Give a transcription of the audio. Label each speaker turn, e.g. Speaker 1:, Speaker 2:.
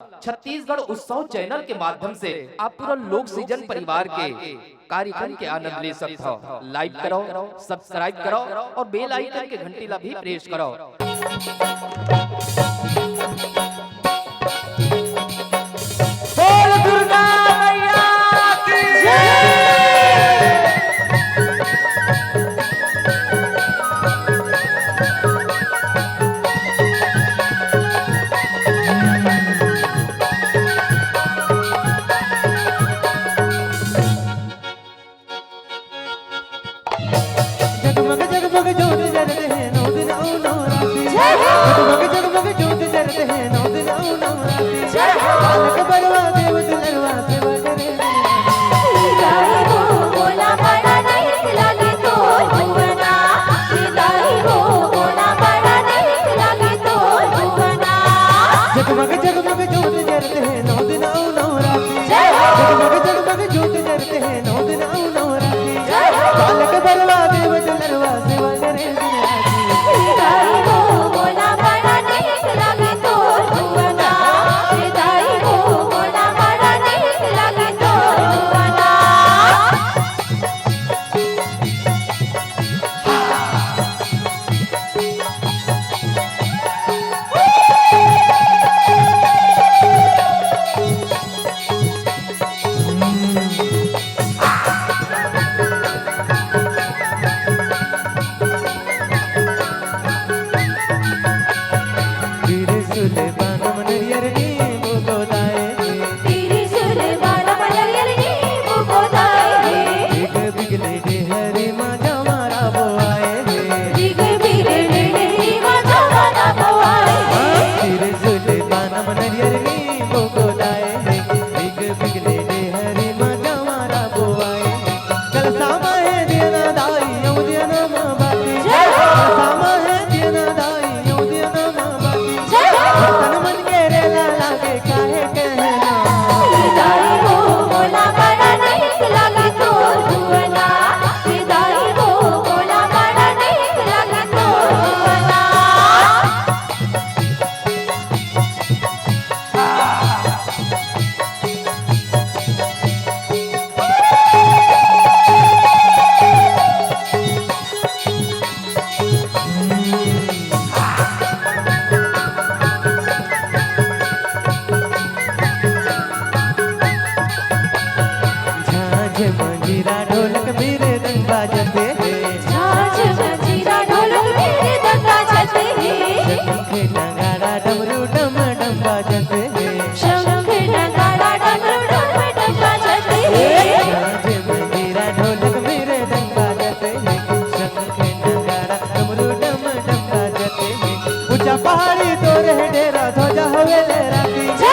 Speaker 1: छत्तीसगढ़ उत्सव चैनल के माध्यम से आप पूरा लोक सीजन परिवार के कार्यक्रम के आनंद ले सकते हो। लाइक करो, सब्सक्राइब करो और बेल आइकन के घंटी ला भी प्रेस करो। बोल दुर्गा मैया की जय।
Speaker 2: जगमग जगमग ज्योत जलते हैं 9 दिन औ नवरात्रि। जगमग जगमग ज्योत जलते हैं 9 दिन औ नवरात्रि। बालक बड़वा देव दुलरवा सेवा करे
Speaker 3: विदाई हो बोला बड़ा नहीं लगे तो भुवना। विदाई हो बोला बड़ा नहीं लगे तो भुवना।
Speaker 2: जगमग जगमग ज्योत जलते हैं 9 दिन औ नवरात्रि। जगमग जगमग ज्योत जलते हैं 9 दिन औ नवरात्रि। बालक बड़वा देव दुलरवा सेवा करे
Speaker 3: विदाई हो बोला बड़ा नहीं लगे तो भुवना। विदाई हो बोला बड़ा नहीं लगे तो भुवना।
Speaker 2: तेरे सुलेमान मनरियर ने मुको दाए
Speaker 3: तेरी सुलेमान मनरियर ने मुको दाए।
Speaker 2: एक बिगले दे हरे माजा मारा बोआए
Speaker 3: दिग बिगड़े नहीं माता माता बोआए।
Speaker 2: तेरे सुलेमान मनरियर ने मुको दाए एक बिगले दे हरे माजा मारा बोआए कल सामा है देना दाई यौ देना माँ बाती कल सामा है देना दाई यौ देना माँ बाती तन मन के रे लाला के काहे कहना
Speaker 3: विदाई हो बोला बड़ा नहीं लगे तो भुवना। विदाई हो बोला बड़ा नहीं लगे तो भुवना।
Speaker 2: झांझ मंजीरा ढोलक मेरे रंग बाजते
Speaker 3: झांझ मंजीरा ढोलक मेरे दंगा चलते हैं।
Speaker 2: शंख नगाड़ा डमरू डम डम बाजते
Speaker 3: शंख नगाड़ा डमरू डम डम चलते हैं।
Speaker 2: झांझ मंजीरा ढोलक मेरे रंग बाजते शंख नगाड़ा डमरू डम डम बाजते ऊंचा पहाड़ी तो रह डेरा ध्वजा हवे लहराती ऊंचा